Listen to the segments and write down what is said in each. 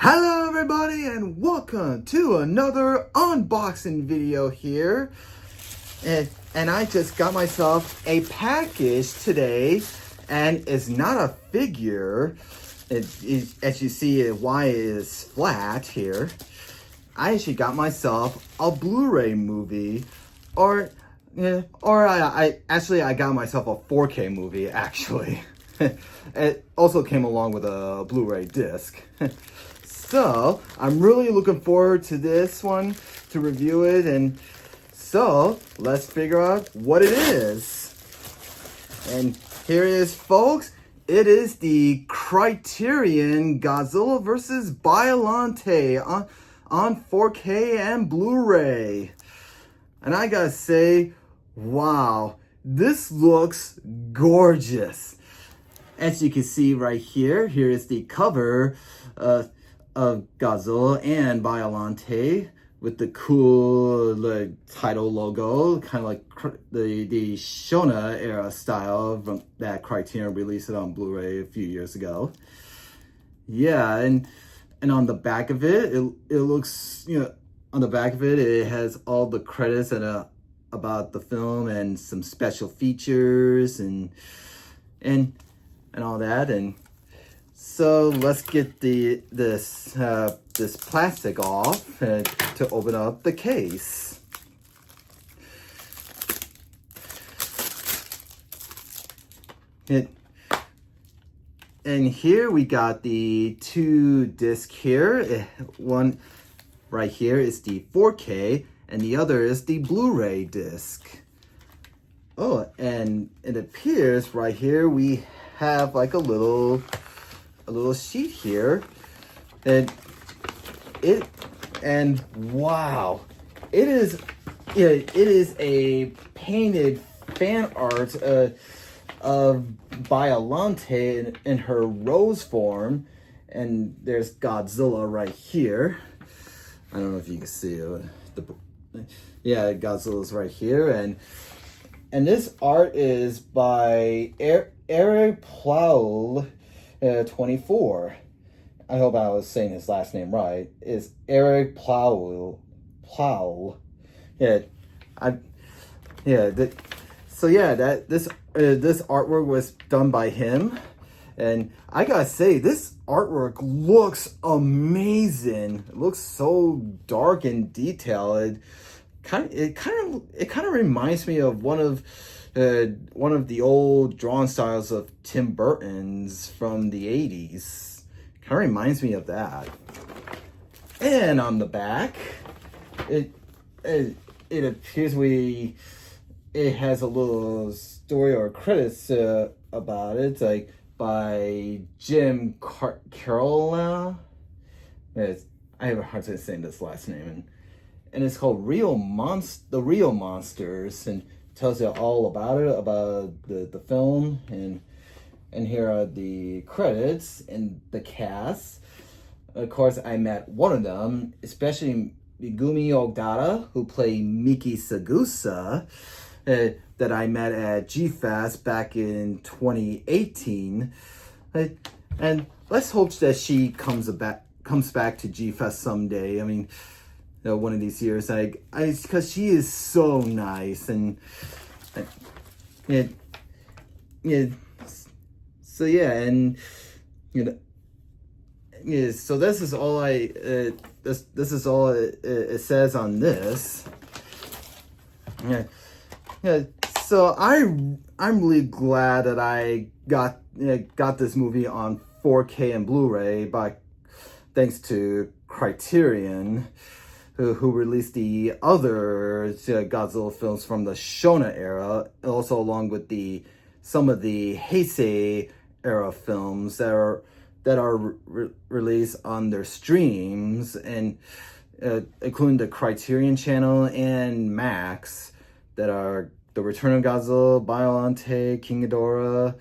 Hello everybody and welcome to another unboxing video here. And I just got myself a package today, and it's not a figure. As you see, why it is flat here. I actually got myself a Blu-ray movie, or I got myself a 4K movie actually. It also came along with a Blu-ray disc. So, I'm really looking forward to this one, to review it, and so, let's figure out what it is. And here it is, folks. It is the Criterion Godzilla vs. Biollante on 4K and Blu-ray. And I gotta say, wow, this looks gorgeous. As you can see right here, here is the cover of Godzilla and Biollante with the cool title logo, kind of like the Shona era style that Criterion released it on Blu-ray a few years ago. Yeah, and on the back of it, it looks, on the back of it, it has all the credits and about the film and some special features and all that. And so let's get this plastic off to open up the case. And here we got the two discs here. One right here is the 4K and the other is the Blu-ray disc. Oh, and it appears right here we have like a little sheet here, and wow, it is a painted fan art of Biollante in her rose form, and there's Godzilla right here. I don't know if you can see it. Yeah, Godzilla's right here, and this art is by Eric Plow. 24. I hope I was saying his last name right. Is Eric Plow. Yeah, this artwork was done by him, and I gotta say this artwork looks amazing. It looks so dark and detailed. It kind of reminds me of one of the old drawing styles of Tim Burton's from the 80s. Kind of reminds me of that. And on the back, it appears it has a little story or credits about it, like by Jim Carroll. I have a hard time saying this last name, and it's called The Real Monsters, and tells you all about it, about the film, and here are the credits and the cast. Of course, I met one of them, especially Megumi Ogata, who played Miki Sagusa, that I met at G-Fest back in 2018. And let's hope that she comes back to G-Fest someday. I mean, one of these years, because she is so nice, and so yeah, and so this is all this is all it says on this. So I'm really glad that I got this movie on 4K and Blu-ray thanks to Criterion, who released the other Godzilla films from the Shona era, also along with some of the Heisei era films that are released on their streams, and including the Criterion channel and Max, that are The Return of Godzilla, Biollante, King Ghidorah,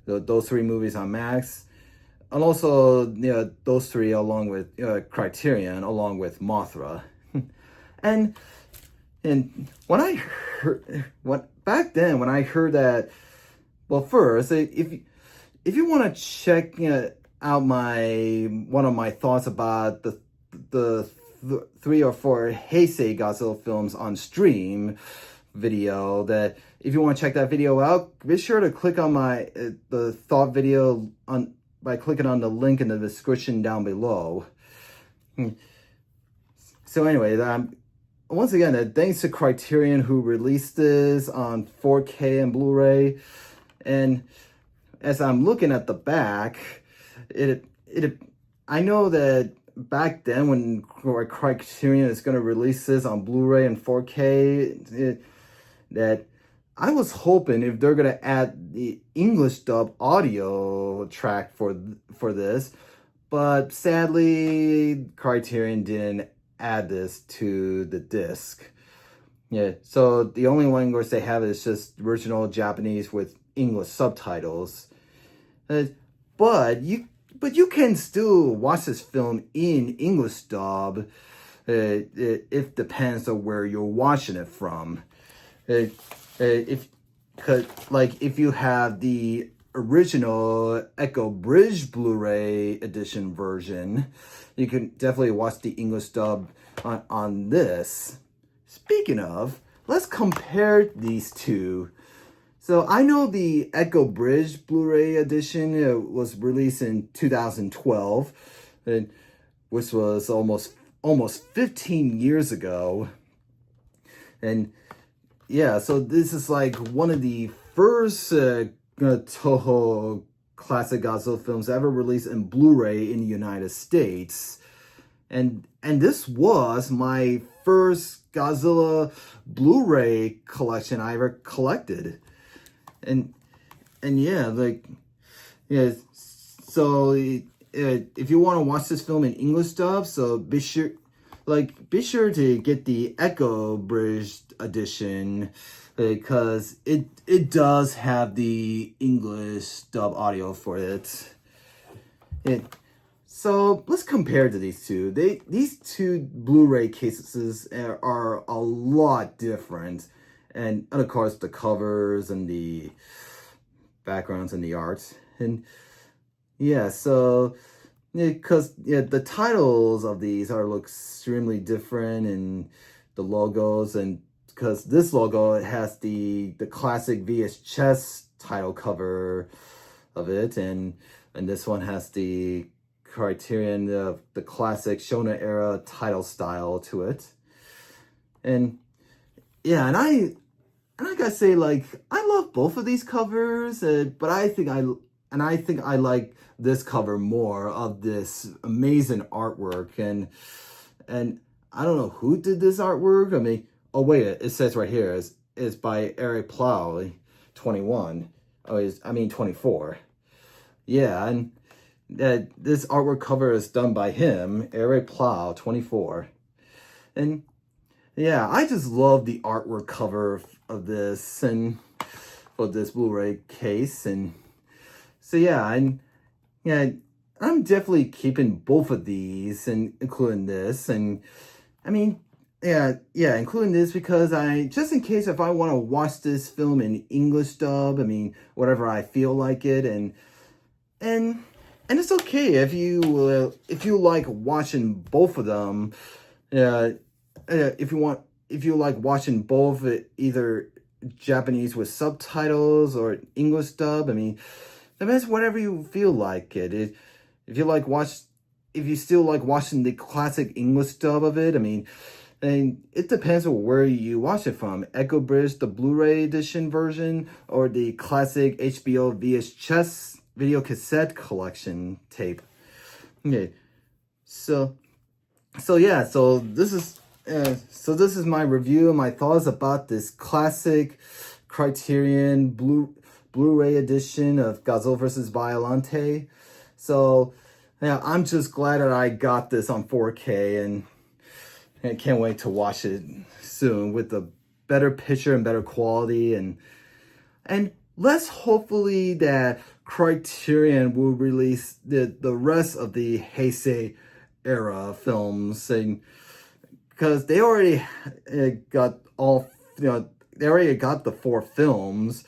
those three movies on Max. And also, those three along with Criterion, along with Mothra. And when I heard back then when I heard that, well, first, if you want to check out one of my thoughts about the 3 or 4 Heisei Godzilla films on stream video. That if you want to check that video out, be sure to click on the thought video by clicking on the link in the description down below. So anyway, once again, thanks to Criterion who released this on 4K and Blu-ray. And as I'm looking at the back, I know that back then when Criterion is going to release this on Blu-ray and 4K, that I was hoping if they're going to add the English dub audio track for this, but sadly Criterion didn't add this to the disc. Yeah, so the only language they have is just original Japanese with English subtitles. But you can still watch this film in English dub. It depends on where you're watching it from. If you have the original Echo Bridge Blu-ray edition version, you can definitely watch the English dub on this. Speaking of, let's compare these two. So I know the Echo Bridge Blu-ray edition was released in 2012, which was almost 15 years ago. And yeah, so this is like one of the first Toho classic Godzilla films ever released in Blu-ray in the United States. And this was my first Godzilla Blu-ray collection I ever collected. And yeah, so if you want to watch this film in English dub, so be sure to get the Echo Bridge edition, because it does have the English dub audio for it. So let's compare to these two. These two Blu-ray cases are a lot different. And of course, the covers and the backgrounds and the art. And yeah, so because the titles of these look extremely different, and the logos, and because this logo, it has the classic VHS title cover of it, and this one has the Criterion, the classic Shonen era title style to it. And yeah, and I gotta say, I love both of these covers, but I think I like this cover more of this amazing artwork. And I don't know who did this artwork. I mean, oh wait, it says right here is by Eric Plow, 21. 24. Yeah, and this artwork cover is done by him, Eric Plow, 24. And yeah, I just love the artwork cover of this and for this Blu-ray case. And so yeah, I'm definitely keeping both of these, and including this. And I mean, yeah, including this because just in case if I want to watch this film in English dub, I mean, whatever I feel like it, and it's okay if you like watching both of them. If you like watching both, either Japanese with subtitles or English dub, I mean, that's whatever you feel like it. If you still like watching the classic English dub of it, I mean, and it depends on where you watch it from. Echo Bridge, the Blu-ray edition version, or the classic HBO VHS video cassette collection tape. Okay, so this is my review and my thoughts about this classic Criterion Blu-ray edition of Godzilla vs. Biollante. So yeah, I'm just glad that I got this on 4K, and I can't wait to watch it soon with a better picture and better quality, and let's hopefully that Criterion will release the rest of the Heisei era films, and because they already got the 4 films,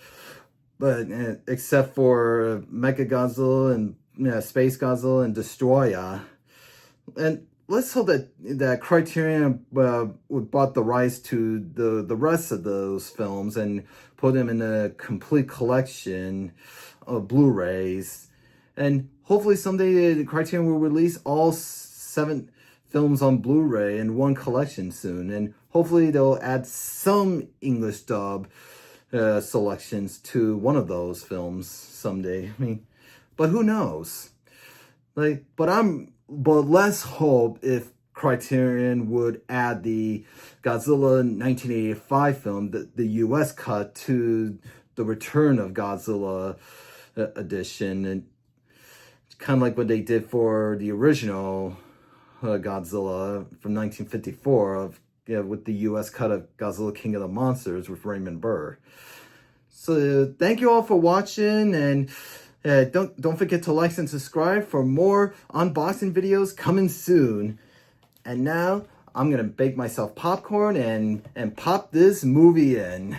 but except for Mechagodzilla and Space Godzilla and Destroya. And let's hope that Criterion would bought the rights to the rest of those films and put them in a complete collection of Blu-rays. And hopefully someday the Criterion will release all 7 films on Blu-ray in one collection soon. And hopefully they'll add some English dub selections to one of those films someday. I mean, but who knows? But let's hope if Criterion would add the Godzilla 1985 film, the US cut, to the Return of Godzilla edition, and kind of like what they did for the original Godzilla from 1954 with the US cut of Godzilla King of the Monsters with Raymond Burr. So thank you all for watching, and don't forget to like and subscribe for more unboxing videos coming soon. And now I'm gonna bake myself popcorn and pop this movie in.